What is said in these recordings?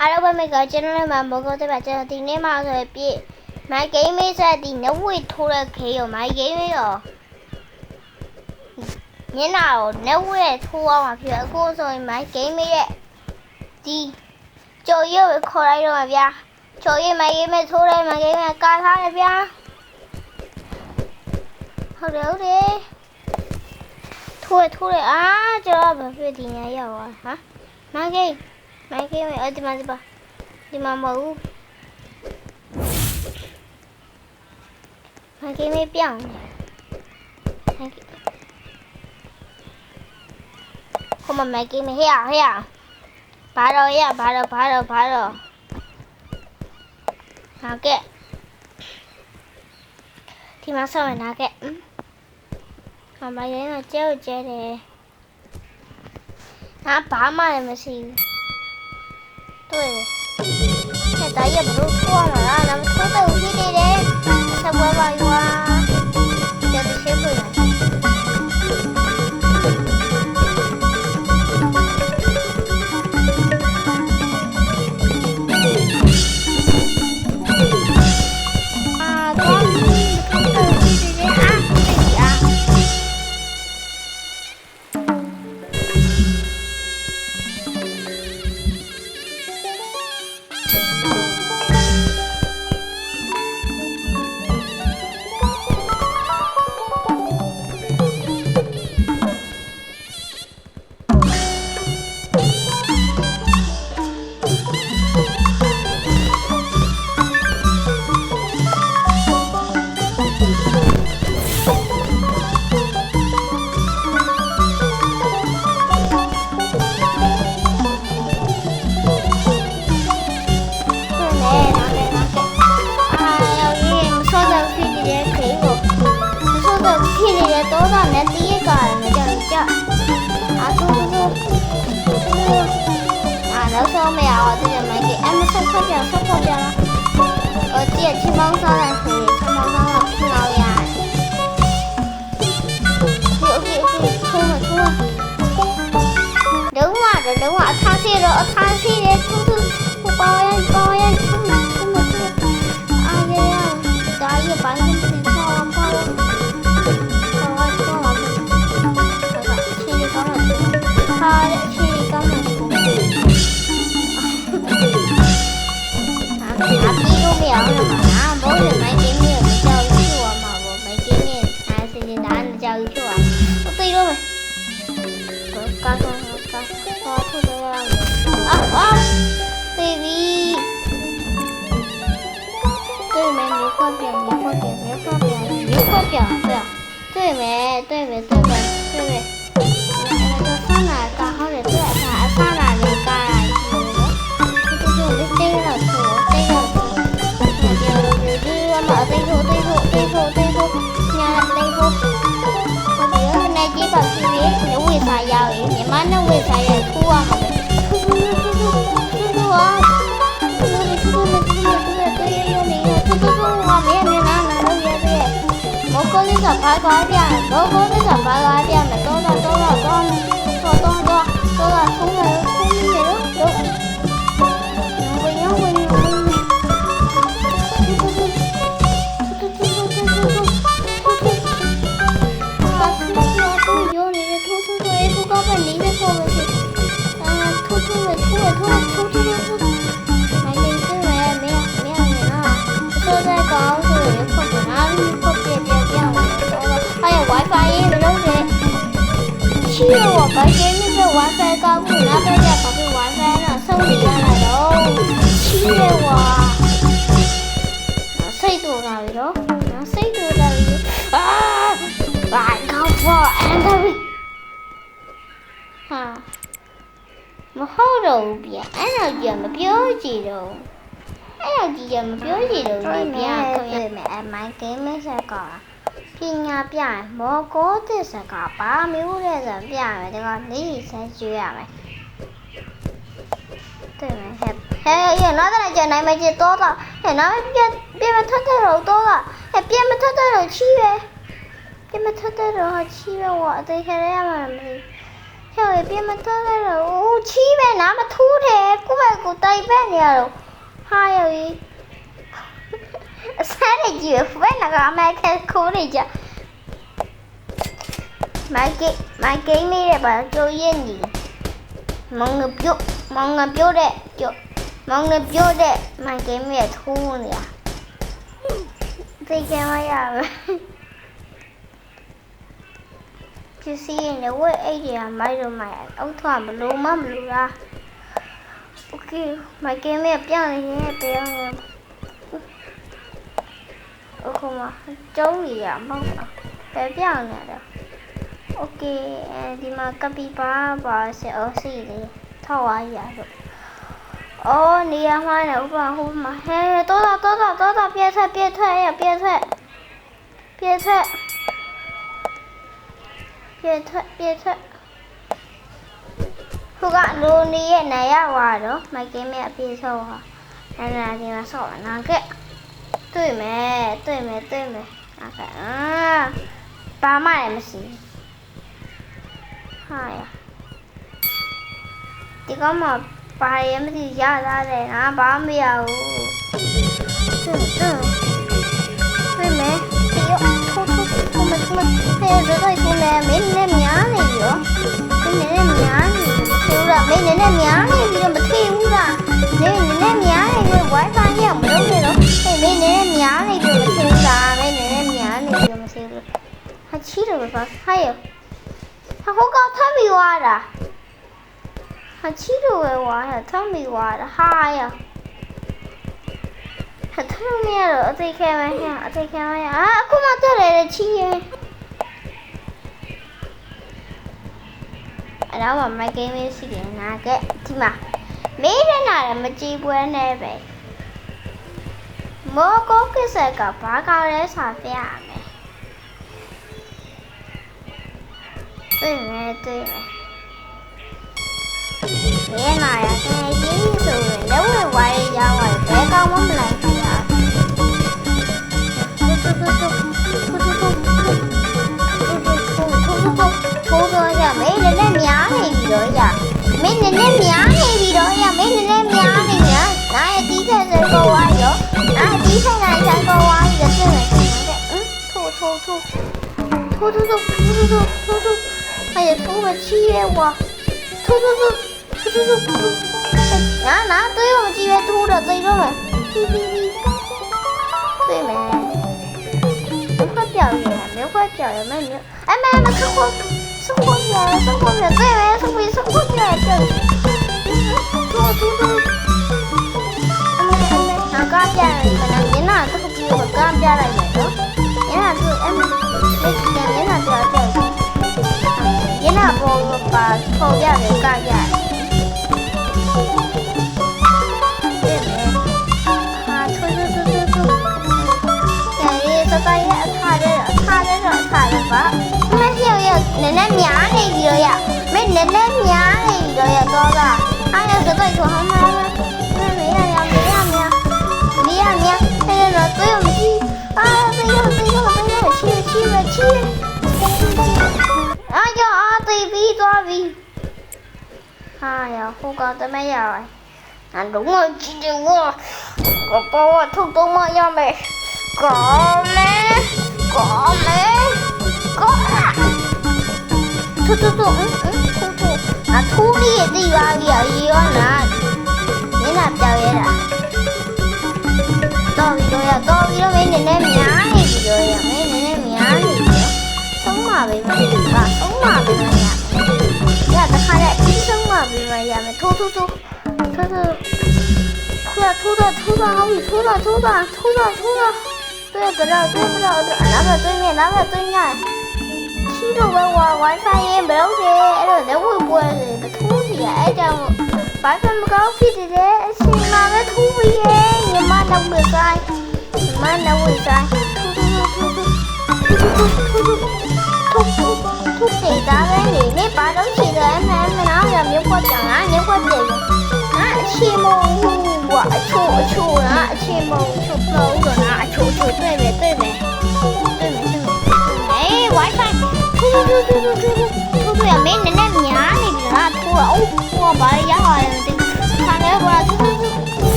အားလုံးပဲမိကကျွန်တော်လည်းမဟုတ်တော့ပါကျွန်တော်ဒီနေ့မှဆိုပြည့်မိုက်ဂိမ်းမေးဆက်ဒီနဝိထိုးတဲ့ခေရောမိုက်ဂိမ်းမေးရောညနာကိုနဝိထိုးအောင်မှာဖြစ်အခုဆိုရင်မိုက်ဂိမ်းမေးရဲ့ဒီကြော်ရွက်ခေါ်လိုက်တော့ဗျာကြော်ရွက်မိုက်ဂိမ်းမေးထိုးတယ်မိုက်ဂိမ်းမေးကာထားတယ်ဗျာဟုတ်တယ်ထိုးတယ်အာကျွန်တော်ဘာဖြစ်ဒီညရောက်သွားဟာမိုက်ဂိမ်းမိုက်ဂိမ်းမေးဒီမှာမဟုတ်မိုက်ဂိမ်းမေးပြောင်းဟိုမှာမိုက်ဂိမ်းမေးဟဲ့ဘာတော့နာကဲဒီမှာဆောင်းနာကဲမိုက်ဂိမ်းမေးကျဲတယ်ဟာဘာမှလည်းမရှိဘူးတွေ့တယ်ဒါရဘလို့ထွားလာတာမထိုးတော့ဖြစ်နေတယ်ဆက်ပွဲပါရွာကျတဲ့ရှင်းပွင့်ဆောမရအောင်ဒီမိုက်ကြီးအမဆက်ဖက်ပြလားကြည့်ချင်းမောင်းစားတယ်ဆိုရင်ချင်းမောင်းစားတော့ခင်းအောင်ရတယ်โอเคထိုးလုံးဝအထားစီတယ်ထိုးဟိုပေါရင်ထိုးအားရဒါရပိုင်းနေတော့ပေါ့对没？上哪刚好的对上哪里干啊？就这个图，我买对图，我觉得那几把视频，你为啥要？你妈那为啥要吐啊？吐啊！我哥你想拍快点，我哥你想拍快点，没多了，冲了，七月我白天那个 WiFi 高不拿回家把这 WiFi 呢送你家来喽。七月我谁多大了？啊！I come for Anthony。哈，我好肉边，俺要怎么标记喽？对面，买给没啥搞啊？ပညာပြရင်မောကောသစ္စာကဘာမျိုးလဲဆိုပြမယ်ဒီကနေဆက်ကျွေးရမယ်对没也拿在来讲来没几多了拿变么特的肉多了变么特的肉7月我对下来嘛没 Trời biết mà thơ này là chi về nó mà thu thế cô phải cô tay ပဲနေရတော့ဟာရည်အစမ်းနေကြည့်ဖဲနာကအမိုက်ခဲခိုးနေကြမိုက်ကိန်းလေးတဲ့ပါကြိုးရင်ကြီးမောင်ငပြုတ်တဲ့မောင်ငပြုတ်တဲ့မိုက်ကိန်းရဲ့ထိုးနေရသိကြမရဘူးပစ္စည်းနဲ့ဝဲအဲ့ဒီကမိုက်တော့မိုက်အောက်ထွက်ဘလို့မှမလို့လားโอเคမိုက်ကိန်းရဲ့ပြောင်းနေရင်ပြောင်းနေအခုမှကျုံးရမဟုတ်ပါပဲပြောင်းနေတယ်โอเคဒီမှာကပီပါစေအော်စီလေးထောက်ရရတော့အော်နေရာမှာနေဥပမာဟိုမှာဟဲတော့ပြည့်ထွက်ဟိုကလိုနေရဲ့နေရဝါတော့မိုက်ကင်းမြအပြည့်ဆော့ဟာနာဒီမှာဆော့နာကဲတွေ့မယ်ဘာမှလည်းမရှိဟာရဒီကမှဘာရမသိရလာတယ်ငါဘာမရဘူးတွေ့မယ်ဒီရောထိုးမဟဲ့ဒါတော့ဒီနဲ့မင်းနဲ့များနေရောမင်းနဲ့များနေဆိုတော့မင်းနဲ့များနေပြီးတော့မထီဘူးလားနင်းနဲ့များနေပြီး Wi-Fi ရမလို့နေတော့ဟဲ့မင်းနဲ့များနေပြီးမထီဘူးလားမင်းနဲ့များနေပြီးမထီဘူးဟာချီတော့ပါဟာရဟာဟိုကထမ်းပြီးွားတာဟာချီတော့ဝါရထမ်းပြီးွားတာဟာရဟာထမ်းနေရတော့အသိခဲမဟဲ့အခုမှတက်တယ်ချီရင်အဲ့တော့မိုက်ကိန်းလေးရှိတယ်နာကဲဒီမှာမေးတဲ့နာလည်းမကြည့်ပွဲနဲ့ပဲမောကိုကိစ္စကဘာကောင်းလဲစာပြရမယ်တွေ့မယ်မေးနာရတဲ့ကြီးဆိုရင်လည်းဝိုင်းရောက်ဘယ်ကောင်းမှမလိုက်ဘူးလားထိုးတော့ရမင်းနဲ့များနေပြီတော့ရမင်းနဲ့များနေပြီတော့ရမင်းနဲ့များနေရနားရဲ့တီးဆက်စကောဝါရောနားတီးဆက်နိုင်စကောဝါရတဲ့တဲ့ထိုးအဲ့ထိုးမချီရဲဝါထိုးနာတွေ့မကြည့်ပဲထိုးတော့သိတော့မယ်တွေ့မယ်ခွက်ပြောင်းရမယ်မခွက်ပြောင်းရမယ်အမေမခွက်送过去，对没？送过去，对。那刚变可能您那这个比我刚变了一点，您那是您那就要这样，您那不把后边给干掉。对没？啊，出，这个也差着吧。奶奶娘那个呀，没奶奶娘那个呀，哥哥，俺要是对头好吗？没呀，那个对我们去啊，对去，哎呀，对比抓比，哎呀，好搞得没呀？俺懂我记得我把我偷偷摸要没，搞没。吐，啊，吐你也对吧？你那表演啦？到位了没？奶奶娘那个呀，没奶奶娘那个，生嘛呗嘛呀，呀，这看来生嘛呗嘛呀，没吐，吐到好比吐到，对，搁这，拿不了对面。起着Wi-Fi 也没有的，那会不会个土地哎？这样Wi-Fi 没搞起的嘞，起码个土地耶，你妈那会在，吐地大概你把东西的那样你快讲啊，你快点啊，起毛我出啊，起毛出老个啊，出对没？哎，Wi-Fi。吐呀！没奶奶娘那个吐了，我把牙好像看那个吐。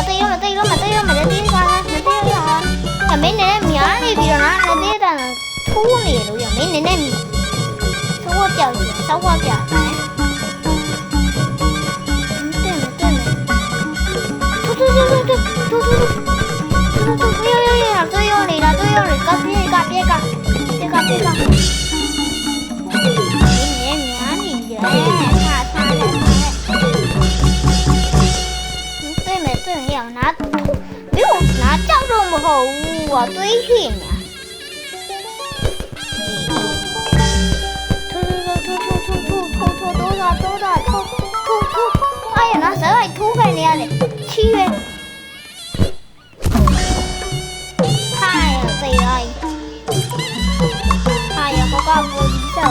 တေးတော့မတေးတော့မတေးတော့မတေးပါနဲ့မတေးရဟာမင်းနဲ့များနေပြီတော့နော်တေးတာထိုးနေလို့ရမင်းနဲ့သောဝပြောက်ကြီးသောဝပြောက်တယ်拿叫这么好我堆去呢。哎呀，那谁来吐开你啊你？7月。哎呀，对哎。哎呀，我搞不理解啊，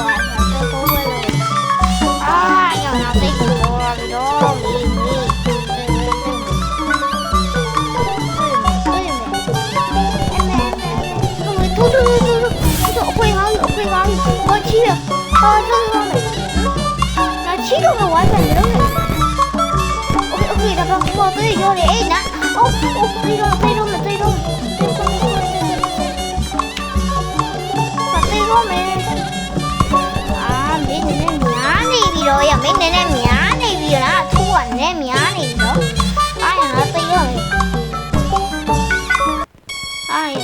这都会了。哎呀，那谁给我了？我去啊，这个没，那7个完全没有。OK， 大哥，我对着你，哎，那，对着，没，啊，没奶奶面那边了呀，没奶奶面那边了，突然奶面那边，哎呀，那对着没，哎呀。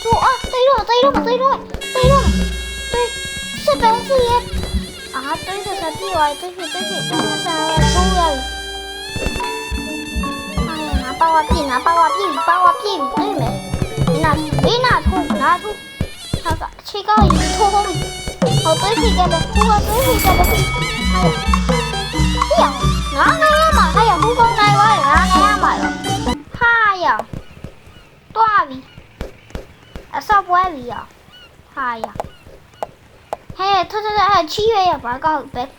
吐啊！对了，对，是东西啊，对着小屁娃，对，真的是要吐了。哎呀，拿包啊屁，对没？你拿吐，那个切糕鱼吐后面，好对皮干的，吐啊对皮干的，哎呀，拿嘛，哎呀，不光带我拿嘛了，哎呀，多味，少不味啊，哎呀，嘿，他7月要把个别，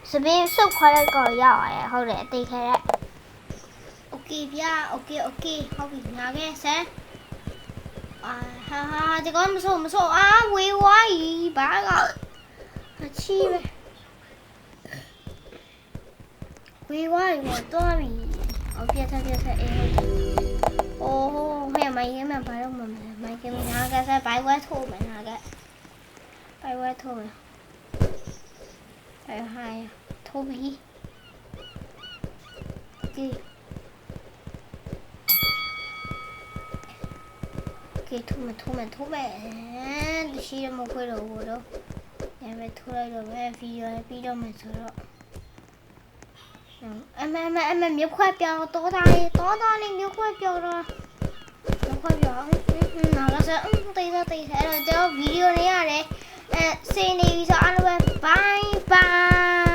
是别收快来个要哎，好嘞，对开来。OK 呀 ，OK， 好比那个噻。啊，这个不错啊，为我一把个7月，为我多米，别猜哎，哦，还有买个白肉嘛，买个那个噻白外头嘛那个，白外头嘛，哎呀，头皮，对。吐没，洗都冇開到我都，你咪吐嚟到咩？飛咗咪錯咯。沒快表多大你沒快表了，沒快表，那個是對了，這 video 呢呀嘞，see you 下，拜拜。